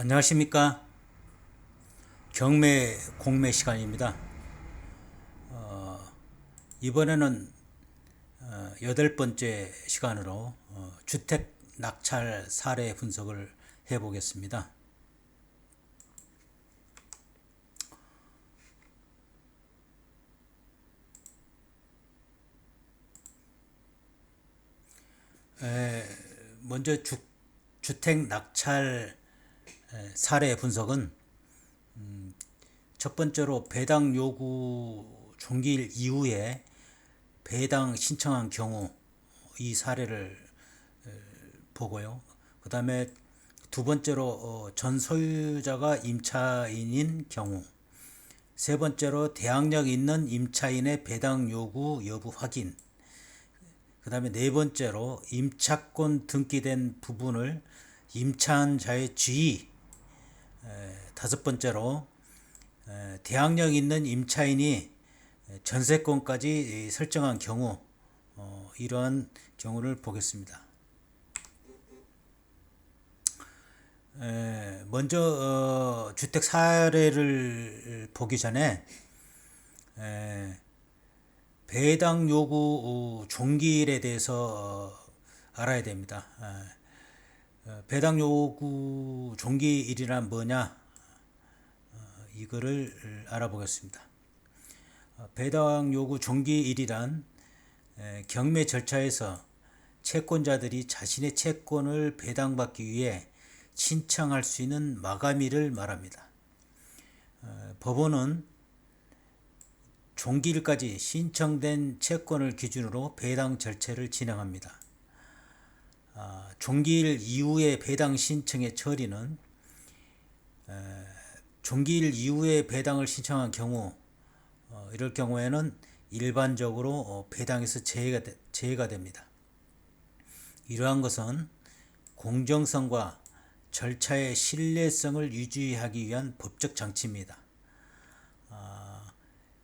안녕하십니까. 경매 공매 시간입니다. 이번에는 여덟 번째 시간으로 주택 낙찰 사례 분석을 해보겠습니다. 먼저 주택 낙찰 사례 분석은 첫 번째로 배당 요구 종기일 이후에 배당 신청한 경우 이 사례를 보고요. 그 다음에 두 번째로 전 소유자가 임차인인 경우, 세 번째로 대항력 있는 임차인의 배당 요구 여부 확인, 그 다음에 네 번째로 임차권 등기된 부분을 임차한 자의 지위, 다섯 번째로 대항력 있는 임차인이 전세권까지 설정한 경우, 이러한 경우를 보겠습니다. 먼저 주택 사례를 보기 전에 배당 요구 종기일에 대해서 알아야 됩니다. 배당 요구 종기일이란 뭐냐, 이거를 알아보겠습니다. 배당 요구 종기일이란 경매 절차에서 채권자들이 자신의 채권을 배당받기 위해 신청할 수 있는 마감일을 말합니다. 법원은 종기일까지 신청된 채권을 기준으로 배당 절차를 진행합니다. 종기일 이후의 배당 신청의 처리는 종기일 이후에 배당을 신청한 경우, 이럴 경우에는 일반적으로 배당에서 제외가 됩니다. 이러한 것은 공정성과 절차의 신뢰성을 유지하기 위한 법적 장치입니다.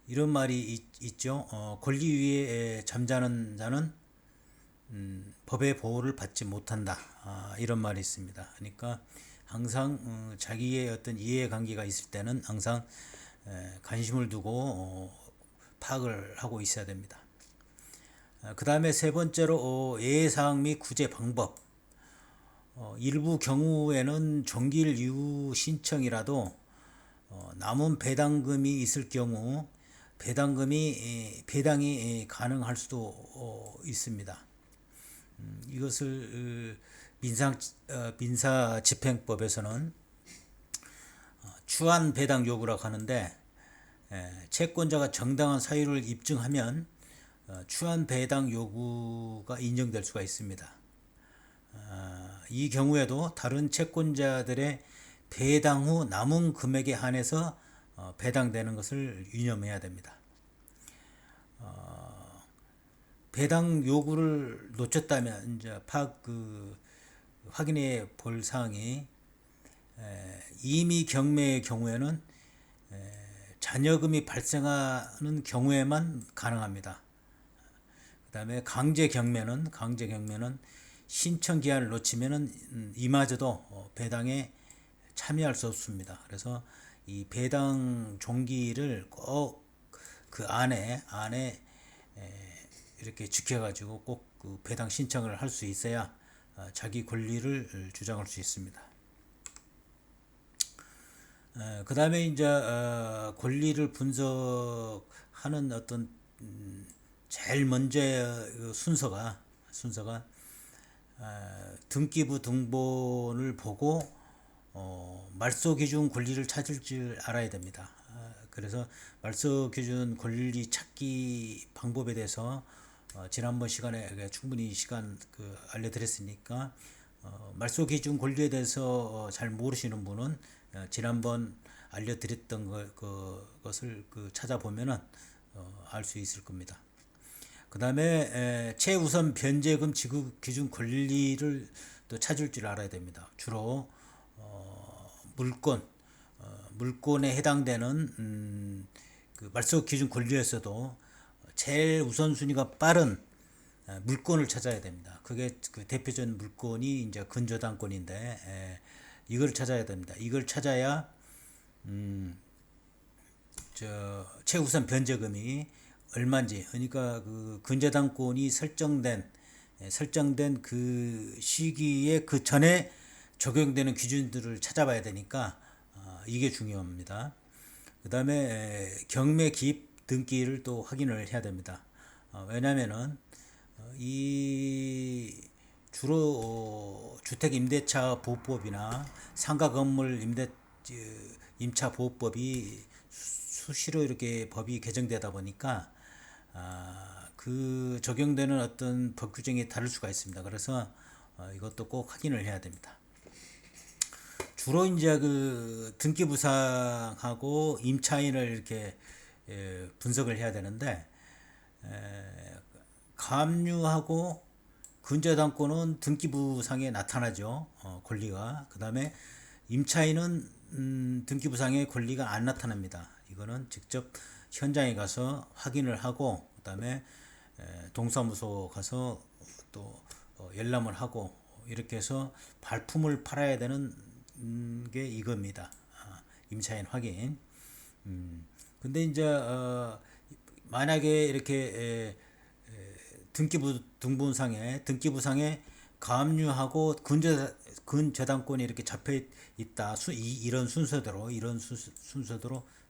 이런 말이 있죠. 권리 위에 잠자는 자는 법의 보호를 받지 못한다. 이런 말이 있습니다. 그러니까 항상 자기의 어떤 이해관계가 있을 때는 항상 관심을 두고 파악을 하고 있어야 됩니다. 그 다음에 세 번째로 예외사항 및 구제 방법. 일부 경우에는 종기일 이후 신청이라도 남은 배당금이 있을 경우 배당이 가능할 수도 있습니다. 이것을 민사집행법에서는 추한 배당 요구라고 하는데, 채권자가 정당한 사유를 입증하면 추한 배당 요구가 인정될 수가 있습니다. 이 경우에도 다른 채권자들의 배당 후 남은 금액에 한해서 배당되는 것을 유념해야 됩니다. 배당 요구를 놓쳤다면 이제 확인해 볼 사항이, 임의 경매의 경우에는 잔여금이 발생하는 경우에만 가능합니다. 그 다음에 강제 경매는 신청 기한을 놓치면은 이마저도 배당에 참여할 수 없습니다. 그래서 이 배당 종기를 꼭 그 안에 이렇게 지켜가지고 꼭 그 배당 신청을 할 수 있어야 자기 권리를 주장할 수 있습니다. 그 다음에 이제 권리를 분석하는 어떤 제일 먼저 순서가 등기부 등본을 보고 말소 기준 권리를 찾을 줄 알아야 됩니다. 그래서 말소 기준 권리 찾기 방법에 대해서 지난번 시간에 충분히 알려드렸으니까, 말소 기준 권리에 대해서 잘 모르시는 분은 지난번 알려드렸던 것을 찾아보면은 알 수 있을 겁니다. 그 다음에 최우선 변제금 지급 기준 권리를 또 찾을 줄 알아야 됩니다. 주로 물권에 해당되는 그 말소 기준 권리에서도 제일 우선순위가 빠른 물권을 찾아야 됩니다. 그게 그 대표적인 물권이 이제 근저당권인데, 이걸 찾아야 됩니다. 이걸 찾아야 최우선 변제금이 얼마인지, 그러니까 그 근저당권이 설정된 그 시기에 그 전에 적용되는 기준들을 찾아봐야 되니까 이게 중요합니다. 그 다음에 경매 기입 등기를 또 확인을 해야 됩니다. 왜냐면은 이 주로 주택임대차 보호법이나 상가 건물 임차 보호법이 수시로 이렇게 법이 개정되다 보니까 그 적용되는 어떤 법 규정이 다를 수가 있습니다. 그래서 이것도 꼭 확인을 해야 됩니다. 주로 이제 그 등기부상하고 임차인을 이렇게 분석을 해야 되는데, 가압류하고 근저당권은 등기부상에 나타나죠. 권리가. 그 다음에 임차인은 등기부상의 권리가 안 나타납니다. 이거는 직접 현장에 가서 확인을 하고, 그 다음에 동사무소 가서 또 열람을 하고, 이렇게 해서 발품을 팔아야 되는 게 이겁니다. 임차인 확인. 근데 이제 만약에 이렇게 등기부상에 가압류하고 근저당권이 이렇게 잡혀 있다. 이런 순서대로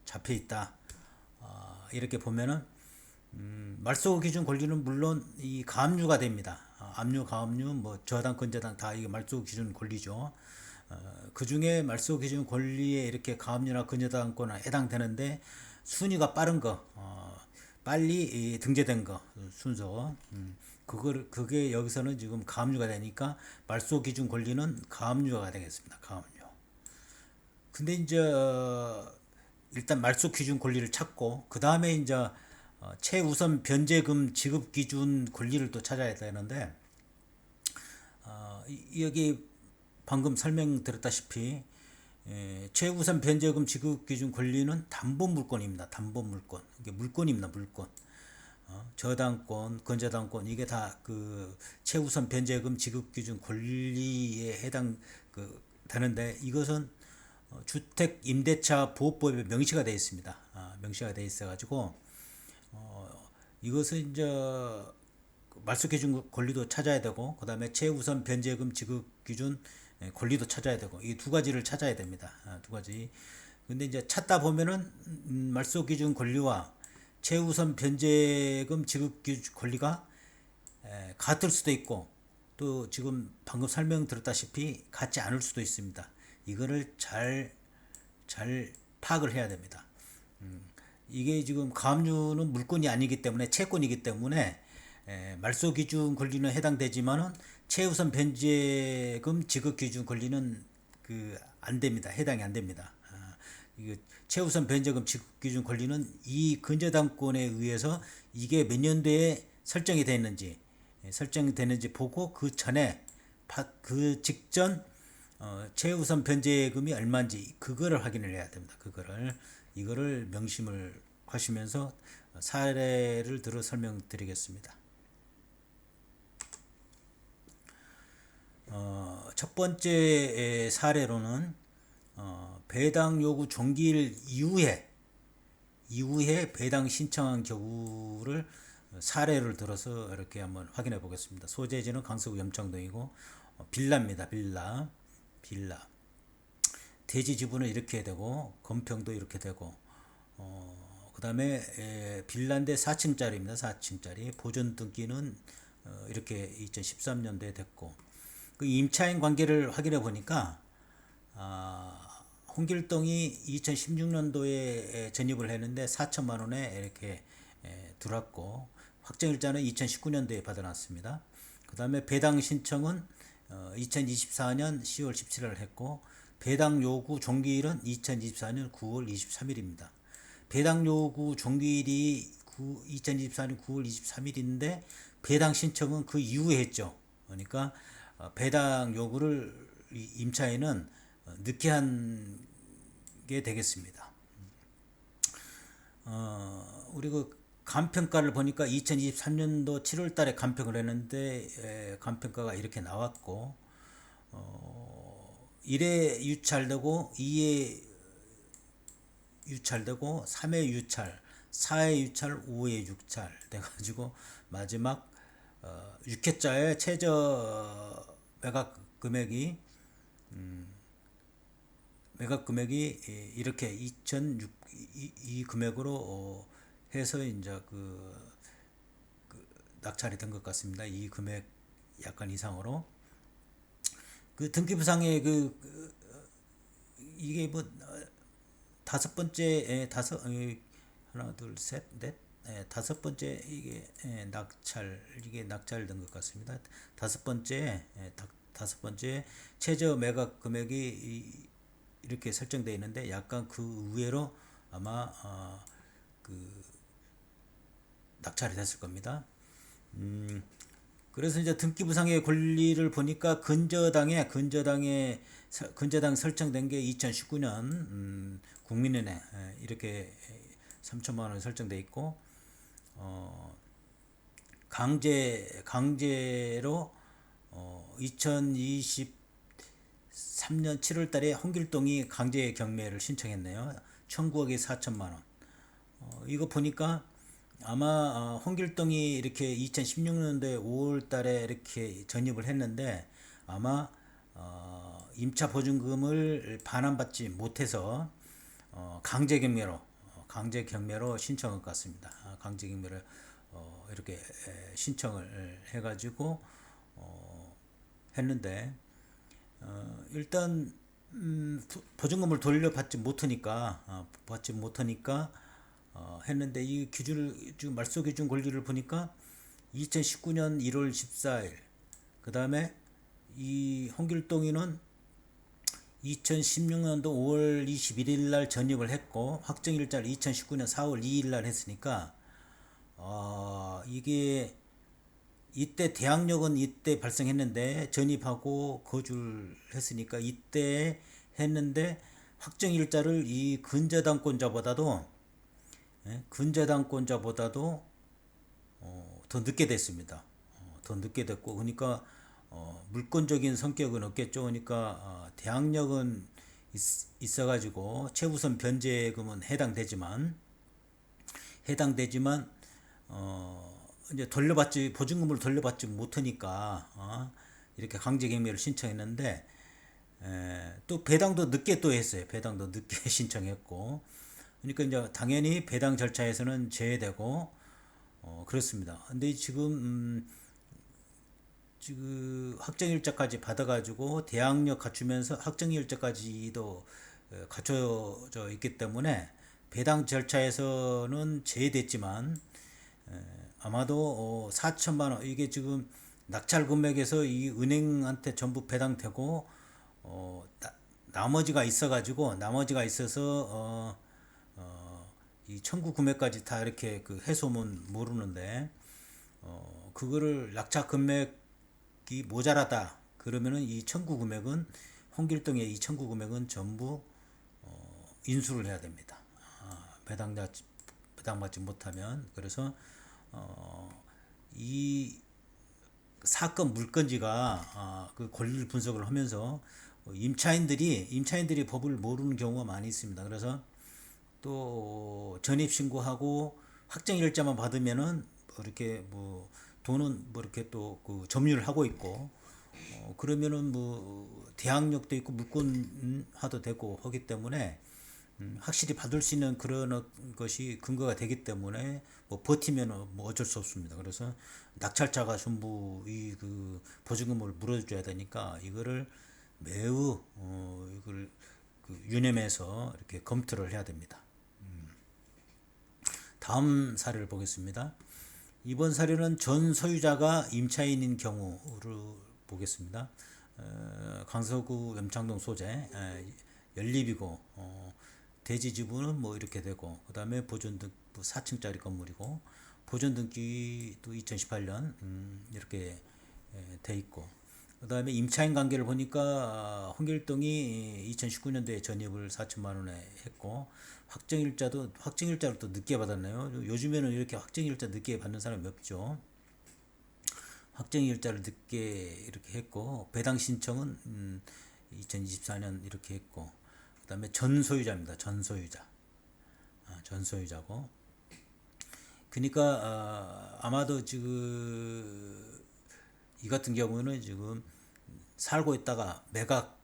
잡혀 있다. 이렇게 보면은 말소 기준 권리는 물론 이 가압류가 됩니다. 압류, 가압류, 뭐 저당, 근저당 다 이게 말소 기준 권리죠. 그 중에 말소 기준 권리에 이렇게 가압류나 근저당권에 해당되는데 순위가 빠른 거, 빨리 등재된 거 순서, 그게 여기서는 지금 가압류가 되니까 말소 기준 권리는 가압류가 되겠습니다. 가압류. 근데 이제 일단 말소 기준 권리를 찾고, 그 다음에 이제 최우선 변제금 지급 기준 권리를 또 찾아야 되는데, 여기 방금 설명드렸다시피 최우선 변제금 지급 기준 권리는 담보 물건입니다. 담보 물건. 이게 물건입니다. 물건. 저당권, 근저당권 이게 다 그 최우선 변제금 지급 기준 권리에 해당 되는데, 이것은 주택 임대차 보호법에 명시가 되어 있습니다. 명시가 되어 있어 가지고 이것은 이제 말소 기준 권리도 찾아야 되고, 그 다음에 최우선 변제금 지급 기준 권리도 찾아야 되고, 이 두 가지를 찾아야 됩니다. 두 가지. 근데 이제 찾다 보면은 말소 기준 권리와 최우선 변제금 지급 기준 권리가 같을 수도 있고, 또 지금 방금 설명드렸다시피 같지 않을 수도 있습니다. 이거를 잘 파악을 해야 됩니다. 이게 지금 가압류는 물건이 아니기 때문에 채권이기 때문에 말소 기준 권리는 해당되지만은 최우선 변제금 지급 기준 권리는 안 됩니다. 해당이 안 됩니다. 이게 최우선 변제금 지급 기준 권리는 이 근저당권에 의해서 이게 몇 년도에 설정이 됐는지 보고, 그 전에 그 직전 최우선 변제금이 얼마인지 그거를 확인을 해야 됩니다. 이거를 명심을 하시면서 사례를 들어 설명드리겠습니다. 첫 번째 사례로는 배당 요구 종기일 이후에 배당 신청한 경우를 사례를 들어서 이렇게 한번 확인해 보겠습니다. 소재지는 강서구 염창동이고 빌라입니다. 빌라. 대지 지분은 이렇게 되고 건평도 이렇게 되고, 그 다음에 빌라인데 4층짜리입니다. 4층짜리. 보존 등기는 이렇게 2013년도에 됐고, 그 임차인 관계를 확인해 보니까 홍길동이 2016년도에 전입을 했는데 4천만 원에 이렇게 들어왔고, 확정일자는 2019년도에 받아놨습니다. 그 다음에 배당 신청은 2024년 10월 17일 했고, 배당 요구 종기일은 2024년 9월 23일입니다. 배당 요구 종기일이 2024년 9월 23일인데 배당 신청은 그 이후에 했죠. 그러니까 배당 요구를 임차인은 늦게 한 게 되겠습니다. 우리 간평가를 보니까 2023년도 7월 달에 간평을 했는데 간평가가 이렇게 나왔고, 1회 유찰되고 2회 유찰되고 3회 유찰, 4회 유찰, 5회 유찰 돼가지고 마지막 6회자의 최저 매각 금액이 이렇게 2006 이 금액으로 해서 이제 낙찰이 된 것 같습니다. 이 금액 약간 이상으로 그 등기부상의 이게 뭐 다섯 번째 하나 둘 셋 넷 다섯 번째 이게 낙찰된 것 같습니다. 다섯 번째 최저 매각 금액이 이렇게 설정되어 있는데 약간 그 우회로 아마 낙찰이 됐을 겁니다. 그래서 이제 등기부상의 권리를 보니까 근저당 설정된 게 2019년 국민은행 이렇게 3천만 원 설정돼 있고 강제로 2023년 7월 달에 홍길동이 강제 경매를 신청했네요. 청구액이 4천만 원. 이거 보니까 아마 홍길동이 이렇게 2016년도에 5월 달에 이렇게 전입을 했는데 아마 임차 보증금을 반환받지 못해서 강제 경매로 신청한 것 같습니다. 강제 경매를 이렇게 신청을 해가지고 했는데 일단 보증금을 돌려받지 못하니까 했는데 이 기준을 지금 말소 기준 권리를 보니까 2019년 1월 14일 그 다음에 이 홍길동이는 2016년도 5월 21일 날 전입을 했고 확정일자를 2019년 4월 2일 날 했으니까 이게 이때 대항력은 이때 발생했는데 전입하고 거주를 했으니까 이때 했는데 확정일자를 이 근저당권자보다도 더 늦게 됐습니다. 더 늦게 됐고 그러니까 물권적인 성격은 없겠죠. 그러니까 대항력은 있어가지고 최우선 변제금은 해당되지만 이제 보증금을 돌려받지 못하니까 이렇게 강제경매를 신청했는데 또 배당도 늦게 또 했어요. 배당도 늦게 신청했고 그러니까 이제 당연히 배당 절차에서는 제외되고 그렇습니다. 근데 지금 확정일자까지 받아가지고 대항력 갖추면서 확정일자까지도 갖춰져 있기 때문에 배당 절차에서는 제외됐지만 아마도 4천만 원 이게 지금 낙찰 금액에서 이 은행한테 전부 배당되고 나머지가 있어서 이 청구 금액까지 다 이렇게 해소면 모르는데 그거를 낙찰 금액이 모자라다 그러면은 이 청구 금액은 홍길동의 이 청구 금액은 전부 인수를 해야 됩니다. 배당받지 못하면 그래서 이 사건 물건지가 그 권리를 분석을 하면서 임차인들이 법을 모르는 경우가 많이 있습니다. 그래서 또 전입 신고하고 확정 일자만 받으면은 이렇게 뭐 돈은 뭐 이렇게 또 그 점유를 하고 있고 그러면은 뭐 대항력도 있고 물권화도 되고 하기 때문에 확실히 받을 수 있는 그런 것이 근거가 되기 때문에 뭐 버티면 뭐 어쩔 수 없습니다. 그래서 낙찰자가 전부 이 보증금을 물어줘야 되니까 이거를 매우 이걸 유념해서 이렇게 검토를 해야 됩니다. 다음 사례를 보겠습니다. 이번 사례는 전 소유자가 임차인인 경우를 보겠습니다. 강서구 염창동 소재 연립이고 대지 지분은 뭐 이렇게 되고 그 다음에 보존등 4층짜리 건물이고 보존등기도 2018년 이렇게 돼 있고 그 다음에 임차인 관계를 보니까 홍길동이 2019년도에 전입을 4천만 원에 했고 확정일자로 또 늦게 받았네요. 요즘에는 이렇게 확정일자 늦게 받는 사람이 없죠. 확정일자를 늦게 이렇게 했고 배당 신청은 2024년 이렇게 했고, 그다음에 전소유자입니다. 전소유자. 전소유자고. 그러니까 아마도 지금 이 같은 경우는 지금 살고 있다가 매각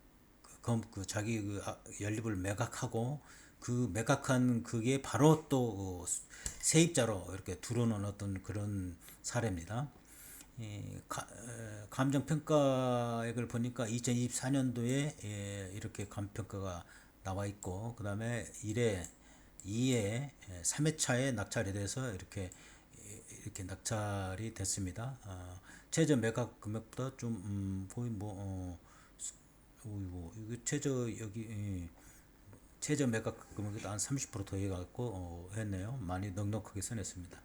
자기 연립을 매각하고 그 매각한 그게 바로 또 세입자로 이렇게 들어오는 어떤 그런 사례입니다. 감정평가액을 보니까 2024년도에 이렇게 감평가가 나와 있고, 그 다음에 1회, 2회, 3회차에 낙찰이 돼서 이렇게 낙찰이 됐습니다. 최저 매각 금액보다 좀 거의 이거 최저 매각 금액보다 한 30%더 해갖고 했네요. 많이 넉넉하게 써냈습니다.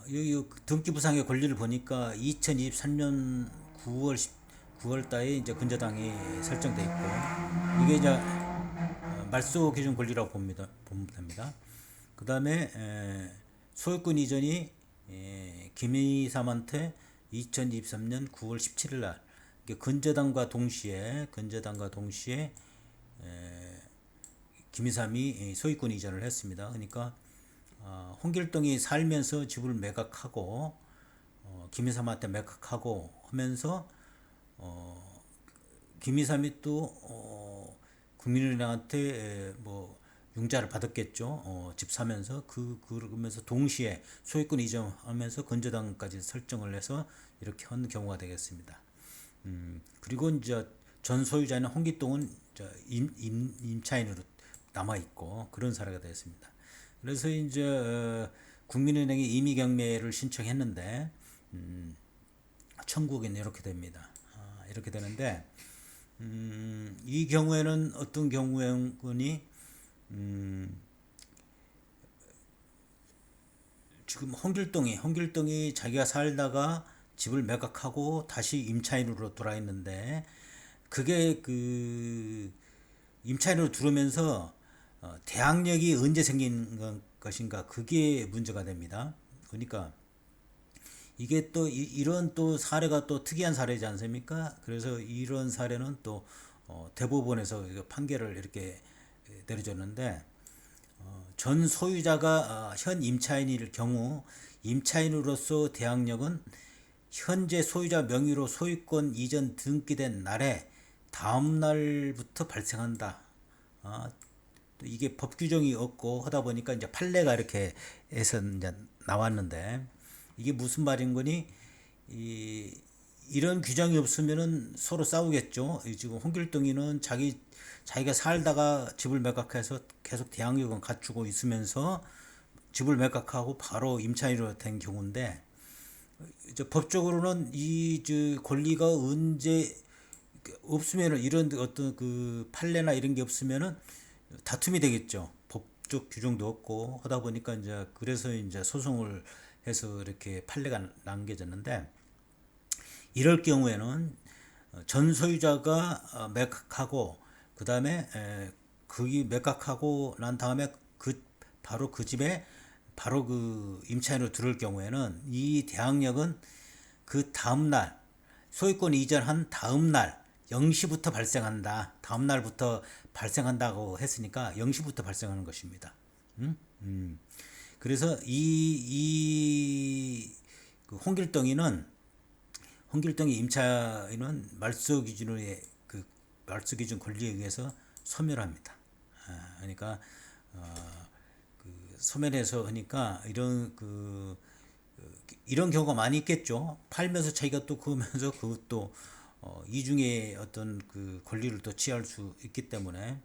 이 등기부상의 권리를 보니까 2023년 9월 달에 이제 근저당이 설정돼 있고, 이게 이제 말소 기준 권리라고 보면 됩니다. 그 다음에 소유권 이전이 김희삼한테 2023년 9월 17일 날 근저당과 동시에 김희삼이 소유권 이전을 했습니다. 그러니까 홍길동이 살면서 집을 매각하고 김희삼한테 매각하고 하면서 김희삼이 또 국민은행한테 뭐 융자를 받았겠죠. 집 사면서 그러면서 동시에 소유권 이전하면서 근저당까지 설정을 해서 이렇게 한 경우가 되겠습니다. 그리고 이제 전 소유자는 홍길동은 임차인으로 남아 있고 그런 사례가 되었습니다. 그래서 이제 국민은행이 임의경매를 신청했는데 청구기는 이렇게 됩니다. 이렇게 되는데 이 경우에는 어떤 경우에는 지금 홍길동이 자기가 살다가 집을 매각하고 다시 임차인으로 돌아있는데, 그게 그 임차인으로 들어오면서 대항력이 언제 생긴 것인가, 그게 문제가 됩니다. 그러니까 이게 또 이런 또 사례가 또 특이한 사례지 않습니까? 그래서 이런 사례는 또 대법원에서 판결을 이렇게 내려줬는데, 전 소유자가 현 임차인일 경우 임차인으로서 대항력은 현재 소유자 명의로 소유권 이전 등기된 날에 다음 날부터 발생한다. 또 이게 법 규정이 없고 하다 보니까 이제 판례가 이렇게 해서 이제 나왔는데, 이게 무슨 말인 거니? 이런 규정이 없으면은 서로 싸우겠죠. 지금 홍길동이는 자기가 살다가 집을 매각해서 계속 대항력은 갖추고 있으면서 집을 매각하고 바로 임차인으로 된 경우인데, 이제 법적으로는 이 권리가 언제 없으면은, 이런 어떤 그 판례나 이런 게 없으면은 다툼이 되겠죠. 법적 규정도 없고 하다 보니까 이제 그래서 이제 소송을 해서 이렇게 판례가 남겨졌는데, 이럴 경우에는 전 소유자가 매각하고 그 다음에 거기 매각하고 난 다음에 바로 그 집에 바로 그 임차인으로 들어올 경우에는 이 대항력은 그 다음날 소유권 이전한 다음날 0시부터 발생한다. 다음날부터 발생한다고 했으니까 0시부터 발생하는 것입니다. 그래서 그 홍길동이 임차인은 말소 기준 권리에 의해서 소멸합니다. 그러니까 소멸해서 하니까 이런 경우가 많이 있겠죠. 팔면서 자기가 또 그러면서 그것도 이중에 어떤 그 권리를 또 취할 수 있기 때문에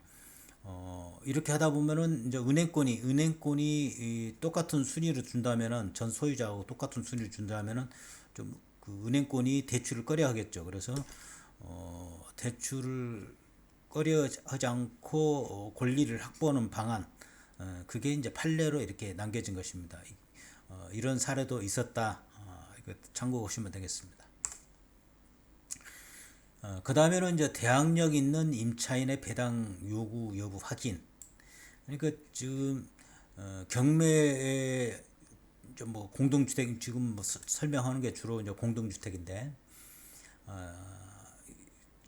이렇게 하다 보면은 이제 은행권이 똑같은 순위를 준다면은, 전 소유자하고 똑같은 순위를 준다면은 좀 그 은행권이 대출을 꺼려 하겠죠. 그래서 대출을 꺼려 하지 않고 권리를 확보하는 방안, 그게 이제 판례로 이렇게 남겨진 것입니다. 이런 사례도 있었다. 이거 참고해 보시면 되겠습니다. 그 다음에는 이제 대항력 있는 임차인의 배당 요구 여부 확인. 그러니까 지금 경매에 뭐 공동주택 지금 뭐 설명하는 게 주로 이제 공동주택인데,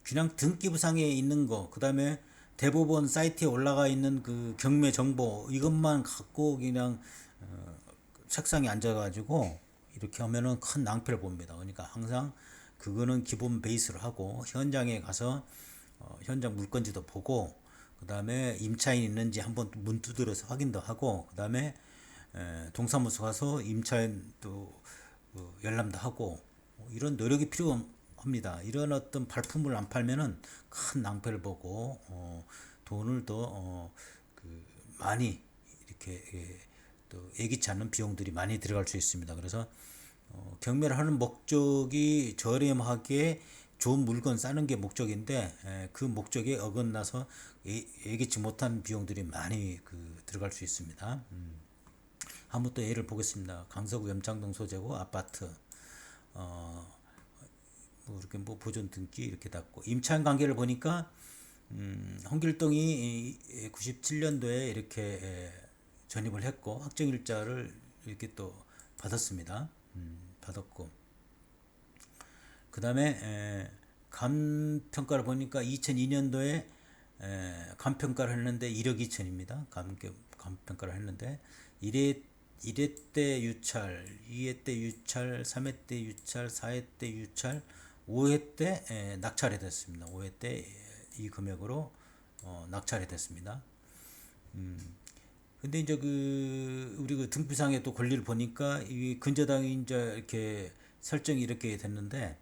그냥 등기부상에 있는 거, 그 다음에 대법원 사이트에 올라가 있는 그 경매 정보 이것만 갖고 그냥 책상에 앉아가지고 이렇게 하면은 큰 낭패를 봅니다. 그러니까 항상 그거는 기본 베이스로 하고 현장에 가서 현장 물건지도 보고 그 다음에 임차인 있는지 한번 문 두드려서 확인도 하고 그 다음에 동사무소 가서 임차인 또 열람도 하고 이런 노력이 필요합니다. 이런 어떤 발품을 안 팔면은 큰 낭패를 보고 돈을 더 많이 이렇게 또 예기치 않은 비용들이 많이 들어갈 수 있습니다. 그래서 경매를 하는 목적이 저렴하게 좋은 물건 싸는 게 목적인데 그 목적에 어긋나서 예기치 못한 비용들이 많이 들어갈 수 있습니다. 한번 또 예를 보겠습니다. 강서구 염창동 소재고 아파트 뭐 이렇게 뭐 보존 등기 이렇게 닫고 임차인 관계를 보니까 홍길동이 97년도에 이렇게 전입을 했고 확정일자를 이렇게 또 받았습니다. 받았고 그 다음에 감평가를 보니까 2002년도에 감평가를 했는데 1억 2천입니다. 감평가를 했는데 1회 때 유찰, 2회 때 유찰, 3회 때 유찰, 4회 때 유찰, 5회 때 낙찰이 됐습니다. 5회 때 이 금액으로 낙찰이 됐습니다. 근데 이제 우리 등비상의 또 권리를 보니까 이 근저당이 이제 이렇게 설정이 이렇게 됐는데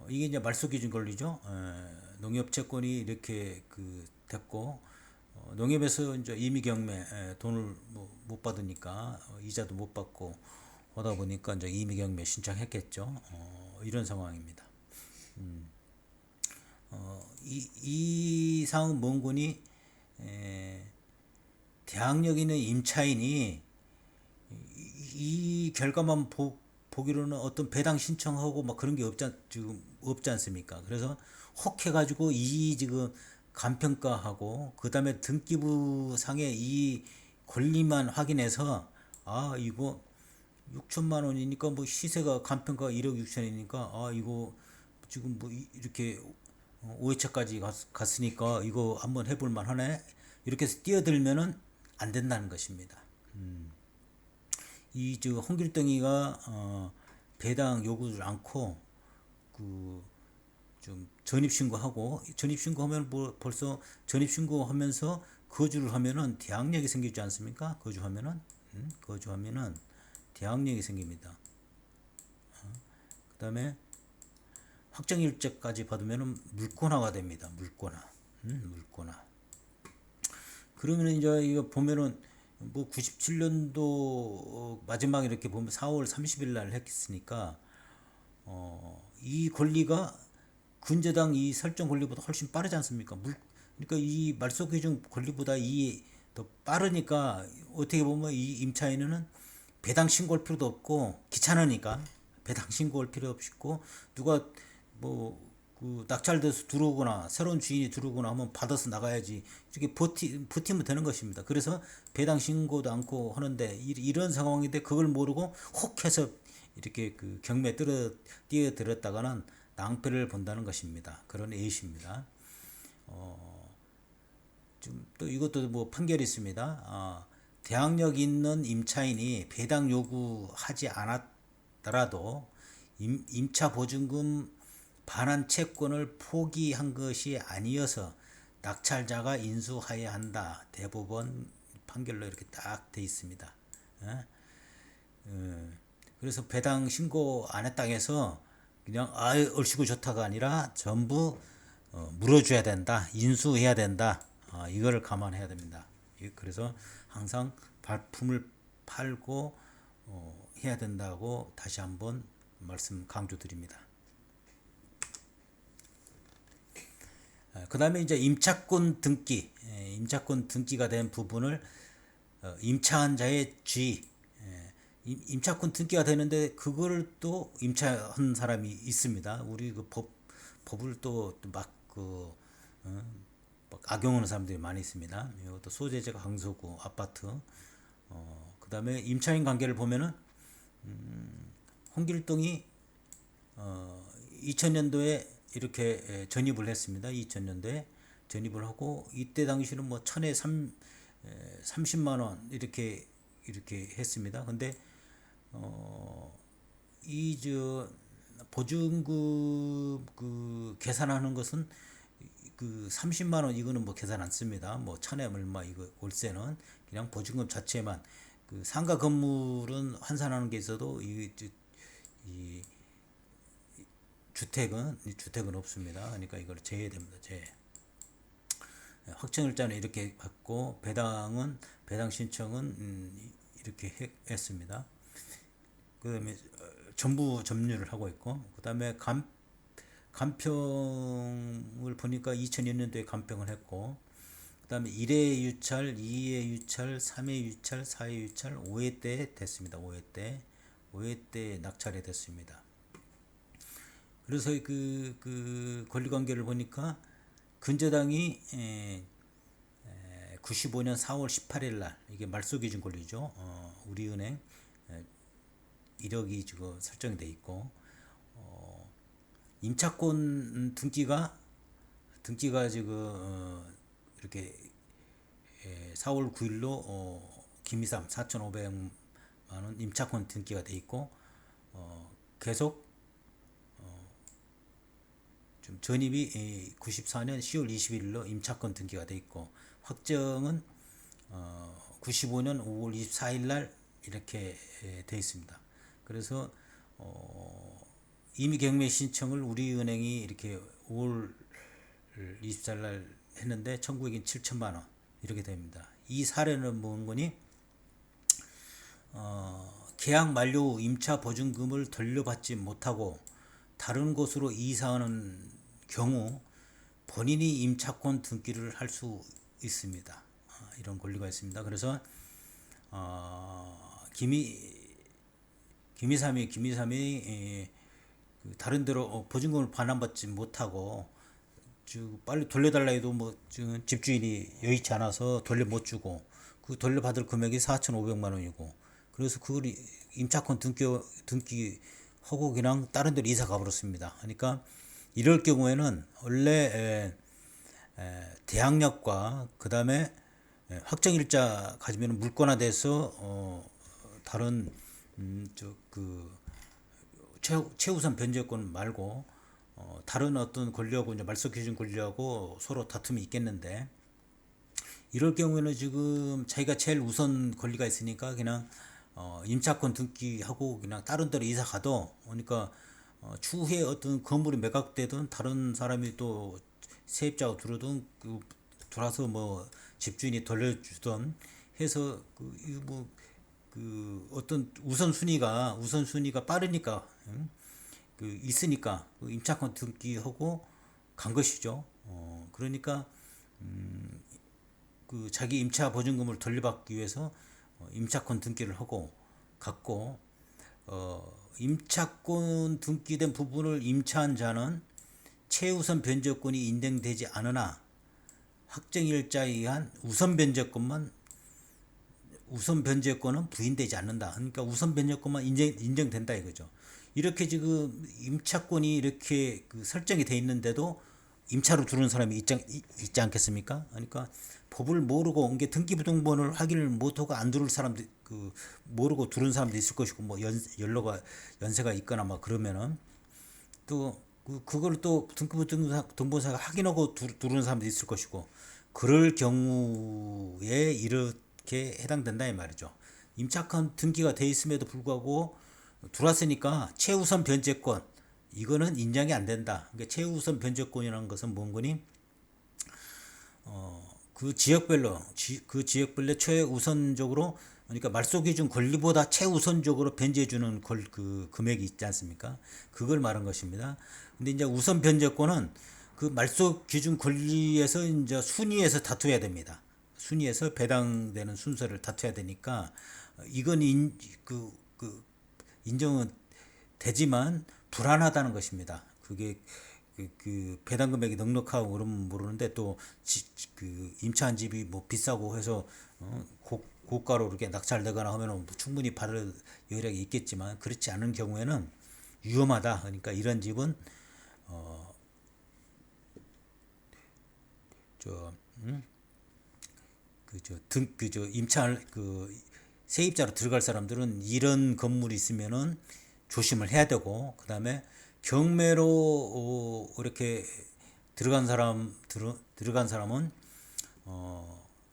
이게 이제 말소기준 권리죠. 농협 채권이 이렇게 됐고 농협에서 이제 임의경매 돈을 못 받으니까 이자도 못 받고 하다 보니까 이제 임의경매 신청했겠죠. 이런 상황입니다. 이 상황은 뭔고니 대항력 있는 임차인이 이 결과만 보기로는 어떤 배당 신청하고 막 그런 게 지금 없지 않습니까? 그래서 혹해가지고 이 지금 감평가하고 그 다음에 등기부 상의 이 권리만 확인해서 아 이거 6천만 원이니까 뭐 시세가 감평가 1억 6천이니까 아 이거 지금 뭐 이렇게 5회차까지 갔으니까 이거 한번 해볼 만하네 이렇게 해서 뛰어들면은 안 된다는 것입니다. 이 홍길동이가 배당 요구를 않고 좀 전입신고하고 전입신고하면 뭐 벌써 전입신고하면서 거주를 하면은 대항력이 생기지 않습니까? 거주하면은 대항력이 생깁니다. 그다음에 확정일자까지 받으면은 물권화가 됩니다. 물권화. 그러면 이제 이거 보면은 뭐 97년도 마지막 이렇게 보면 4월 30일 날 했으니까 이 권리가 근저당 이 설정 권리보다 훨씬 빠르지 않습니까? 그러니까 이 말소 기준 권리보다 이 더 빠르니까 어떻게 보면 이 임차인은 배당 신고할 필요도 없고 귀찮으니까 배당 신고할 필요 없고 누가 뭐 낙찰돼서 들어오거나 새로운 주인이 들어오거나 하면 받아서 나가야지 이렇게 버티면 되는 것입니다. 그래서 배당 신고도 않고 하는데 이런 상황인데 그걸 모르고 혹해서 이렇게 경매에 뛰어들었다가는 낭패를 본다는 것입니다. 그런 예시입니다. 좀 또 이것도 뭐 판결이 있습니다. 대항력 있는 임차인이 배당 요구하지 않았더라도 임차 보증금 반환 채권을 포기한 것이 아니어서 낙찰자가 인수하여야 한다. 대법원 판결로 이렇게 딱 돼 있습니다. 그래서 배당 신고 안 했다 해서 그냥 얼씨구 좋다가 아니라 전부 물어줘야 된다. 인수해야 된다. 이거를 감안해야 됩니다. 그래서 항상 발품을 팔고 해야 된다고 다시 한번 말씀 강조드립니다. 그 다음에 이제 임차권 등기가 된 부분을 임차한 자의 주의, 임차권 등기가 되는데 그거를 또 임차한 사람이 있습니다. 우리 법을 또 막 악용하는 사람들이 많이 있습니다. 이것도 소재지가 강서구 아파트. 그 다음에 임차인 관계를 보면은 홍길동이 2000년도에 이렇게 전입을 했습니다. 2000년도에 전입을 하고 이때 당시는 뭐 천에 30만 원 이렇게 했습니다. 근데 이 저 보증금 그 계산하는 것은 그 30만 원 이거는 뭐 계산 안 씁니다. 뭐 천에 얼마 이거 월세는 그냥 보증금 자체만 그 상가 건물은 환산하는 게 있어도 이 주택은 없습니다. 그러니까 이걸 제외됩니다. 제외. 확정일자는 이렇게 받고 배당 신청은 이렇게 했습니다. 그다음에 전부 점유를 하고 있고 그다음에 간평을 보니까 2002년도에 간평을 했고 그다음에 1회 유찰, 2회 유찰, 3회 유찰, 4회 유찰, 5회 때 됐습니다. 5회 때 낙찰이 됐습니다. 그래서 그 권리관계를 보니까 근저당이 95년 4월 18일 날 이게 말소기준 권리죠. 우리은행 1억이 지금 설정이 돼 있고 임차권 등기가 지금 이렇게 4월 9일로 김이삼 4,500만 원 임차권 등기가 돼 있고 계속 좀 전입이 94년 10월 21일로 임차권 등기가 돼 있고 확정은 95년 5월 24일 날 이렇게 돼 있습니다. 그래서 임의 경매 신청을 우리은행이 이렇게 5월 24일 날 했는데 청구액인 7천만 원 이렇게 됩니다. 이 사례는 뭔 거니? 계약 만료 후 임차 보증금을 돌려받지 못하고 다른 곳으로 이사하는 경우 본인이 임차권 등기를 할 수 있습니다. 이런 권리가 있습니다. 그래서 김이삼이 다른 데로 보증금을 반환받지 못하고 빨리 돌려달라 해도 뭐 집주인이 여의치 않아서 돌려 못 주고 그 돌려받을 금액이 4,500만 원이고 그래서 그걸 임차권 등기하고 그냥 다른 데로 이사 가버렸습니다. 그러니까 이럴 경우에는 원래 대항력과 그 다음에 확정일자 가지면 물권화돼서 다른 최우선 변제권 말고 다른 어떤 권리하고 이제 말소기준 권리하고 서로 다툼이 있겠는데 이럴 경우에는 지금 자기가 제일 우선 권리가 있으니까 그냥 임차권 등기하고 그냥 다른 데로 이사 가도 그러니까 추후에 어떤 건물이 매각되든 다른 사람이 또 세입자가 들어오든 들어와서 뭐 집주인이 돌려주든 해서 어떤 우선순위가 빠르니까 있으니까 임차권 등기하고 간 것이죠. 그러니까 자기 임차 보증금을 돌려받기 위해서 임차권 등기를 하고 갔고 임차권 등기된 부분을 임차한 자는 최우선 변제권이 인정되지 않으나 확정일자에 의한 우선 변제권은 부인되지 않는다. 그러니까 우선 변제권만 인정된다 이거죠. 이렇게 지금 임차권이 이렇게 설정이 돼 있는데도 임차로 들어오는 사람이 있지 않겠습니까? 그러니까 법을 모르고 이게 등기부등본을 확인을 못하고 안 들어올 사람들 모르고 들어온 사람도 있을 것이고 뭐 연세가 있거나 막 그러면은 또 그걸 또 등기부등본사가 확인하고 들어오는 사람도 있을 것이고 그럴 경우에 이렇게 해당된다 이 말이죠. 임차권 등기가 돼 있음에도 불구하고 들어왔으니까 최우선 변제권 이거는 인정이 안 된다. 그러니까 최우선 변제권이라는 것은 뭔 거니? 그 지역별로 최우선적으로 그러니까 말소기준 권리보다 최우선적으로 변제해주는 그 금액이 있지 않습니까? 그걸 말한 것입니다. 근데 이제 우선 변제권은 그 말소기준 권리에서 이제 순위에서 다투어야 됩니다. 순위에서 배당되는 순서를 다투어야 되니까 이건 인정은 되지만 불안하다는 것입니다. 그게 그 배당 금액이 넉넉하고 그러면 모르는데 또 임차한 집이 뭐 비싸고 해서 고가로 이렇게 낙찰되거나 하면은 충분히 받을 여력이 있겠지만 그렇지 않은 경우에는 위험하다. 그러니까 이런 집은 임차할 세입자로 들어갈 사람들은 이런 건물이 있으면은 조심을 해야 되고, 그다음에 경매로 이렇게 들어간 사람은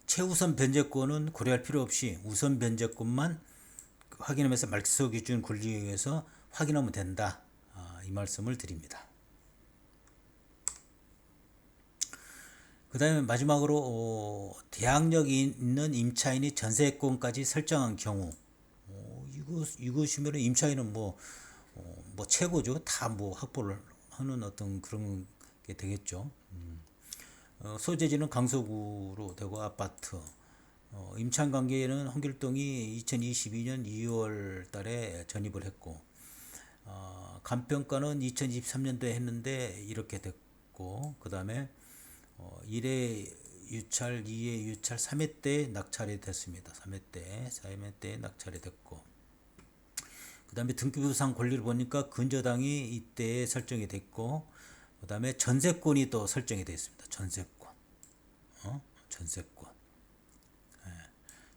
최우선 변제권은 고려할 필요 없이 우선 변제권만 확인하면서 말소 기준 권리에 의해서 확인하면 된다. 이 말씀을 드립니다. 그 다음에 마지막으로 대항력이 있는 임차인이 전세권까지 설정한 경우, 이것이면 임차인은 뭐 최고죠. 다 뭐 확보를 하는 어떤 그런 게 되겠죠. 소재지는 강서구로 되고 아파트. 임차인 관계에는 홍길동이 2022년 2월 달에 전입을 했고, 간평가는 2023년도에 했는데 이렇게 됐고, 그 다음에 1회 유찰, 2회 유찰, 3회 때 낙찰이 됐습니다. 3회 때 낙찰이 됐고, 그 다음에 등기부상 권리를 보니까 근저당이 이때 설정이 됐고, 그 다음에 전세권이 또 설정이 되어 있습니다. 전세권. 전세권.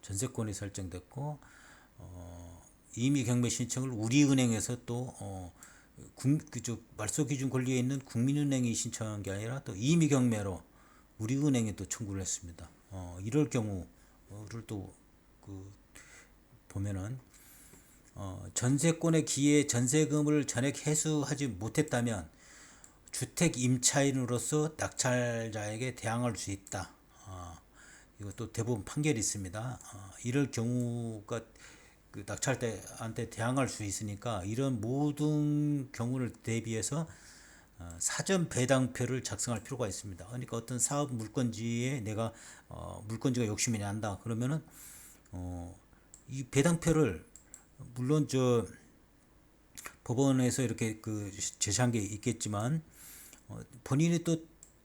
전세권이 설정됐고, 임의 경매 신청을 우리은행에서 또 말소 기준 권리에 있는 국민은행이 신청한 게 아니라 또 임의 경매로 우리은행에 또 청구를 했습니다. 이럴 경우를 또 보면은 전세권의 기에 전세금을 전액 회수하지 못했다면 주택 임차인으로서 낙찰자에게 대항할 수 있다. 이것도 대부분 판결이 있습니다. 이럴 경우가 낙찰자한테 대항할 수 있으니까 이런 모든 경우를 대비해서 사전 배당표를 작성할 필요가 있습니다. 그러니까 어떤 사업 물건지에 내가 물건지가 욕심이 난다 그러면은 이 배당표를 물론 법원에서 이렇게 제시한 게 있겠지만 본인이 또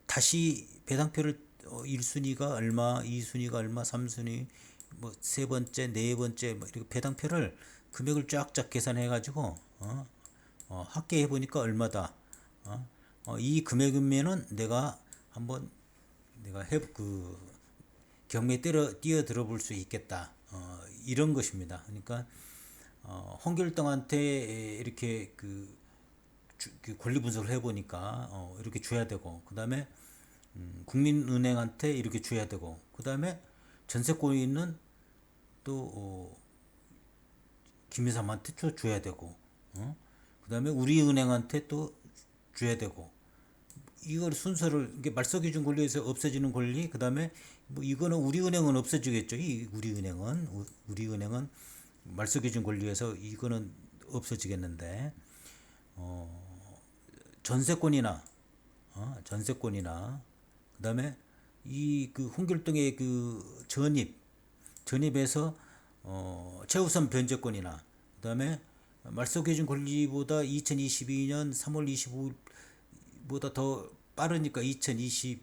다시 배당표를 1순위가 얼마, 2순위가 얼마, 3순위, 뭐 세 번째, 네 번째 뭐 이렇게 배당표를 금액을 쫙쫙 계산해 가지고 합계해 보니까 얼마다. 이 금액이면은 내가 한번 경매에 뛰어들어 볼 수 있겠다. 이런 것입니다. 그러니까 홍길동한테 이렇게 권리 분석을 해보니까 이렇게 줘야 되고, 그 다음에 국민은행한테 이렇게 줘야 되고, 그 다음에 전세권이 있는 또 김희삼한테 또 줘야 되고, 그 다음에 우리은행한테 또 줘야 되고, 이걸 순서를 이게 말소기준 권리에서 없어지는 권리, 그 다음에 뭐 이거는 우리은행은 없어지겠죠. 이 우리은행은 말소기준 권리에서 이거는 없어지겠는데, 전세권이나 그다음에 홍길동의 전입에서 최우선 변제권이나 그다음에 말소기준 권리보다 2022년 3월 25일보다 더 빠르니까 2022년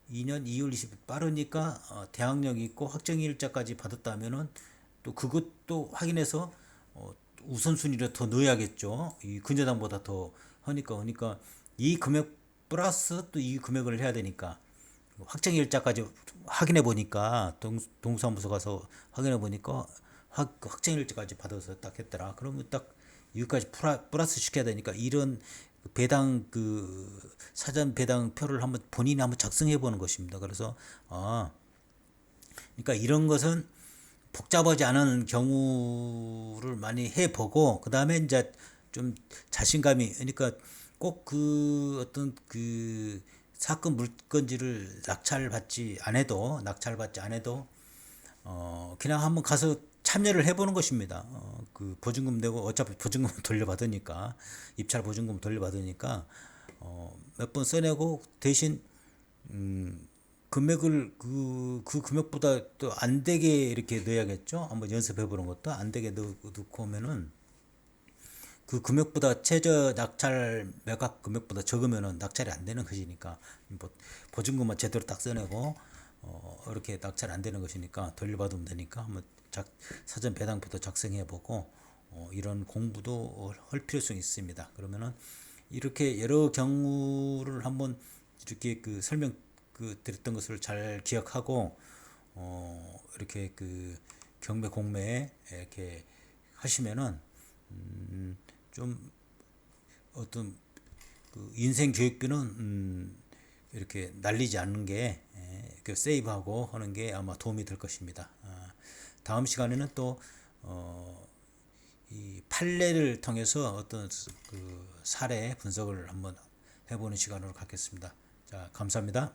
2월 20일 빠르니까 대항력이 있고 확정일자까지 받았다면은 또 그것도 확인해서 우선순위를 더 넣어야겠죠. 이 근저당보다 더 하니까 이 금액 플러스 또 이 금액을 해야 되니까 확정일자까지 확인해 보니까 동사무소 가서 확인해 보니까 확정일자까지 받아서 딱 했더라. 그러면 딱 여기까지 플러스 시켜야 되니까 이런 배당 사전 배당표를 본인이 한번 작성해 보는 것입니다. 그래서 그러니까 이런 것은 복잡하지 않은 경우를 많이 해보고 그 다음에 이제 좀 자신감이, 그러니까 꼭 어떤 사건 물건지를 낙찰받지 않아도 그냥 한번 가서 참여를 해보는 것입니다. 보증금 내고 어차피 보증금 돌려받으니까, 입찰 보증금 돌려받으니까 몇 번 써내고 대신 금액을 그 금액보다 또 안 되게 이렇게 넣어야겠죠. 한번 연습해 보는 것도 안 되게 넣고 오면은 그 금액보다 최저 낙찰 매각 금액보다 적으면은 낙찰이 안 되는 것이니까, 뭐 보증금만 제대로 딱 써내고 이렇게 낙찰 안 되는 것이니까 돌려받으면 되니까 한번 사전 배당부터 작성해 보고 이런 공부도 할 필요성이 있습니다. 그러면은 이렇게 여러 경우를 한번 이렇게 설명 그 드렸던 것을 잘 기억하고 이렇게 그 경매 공매에 이렇게 하시면은 좀 어떤 그 인생 교육비는 이렇게 날리지 않는 게 그 세이브하고 하는 게 아마 도움이 될 것입니다. 다음 시간에는 또 이 판례를 통해서 어떤 그 사례 분석을 한번 해보는 시간으로 갖겠습니다. 자, 감사합니다.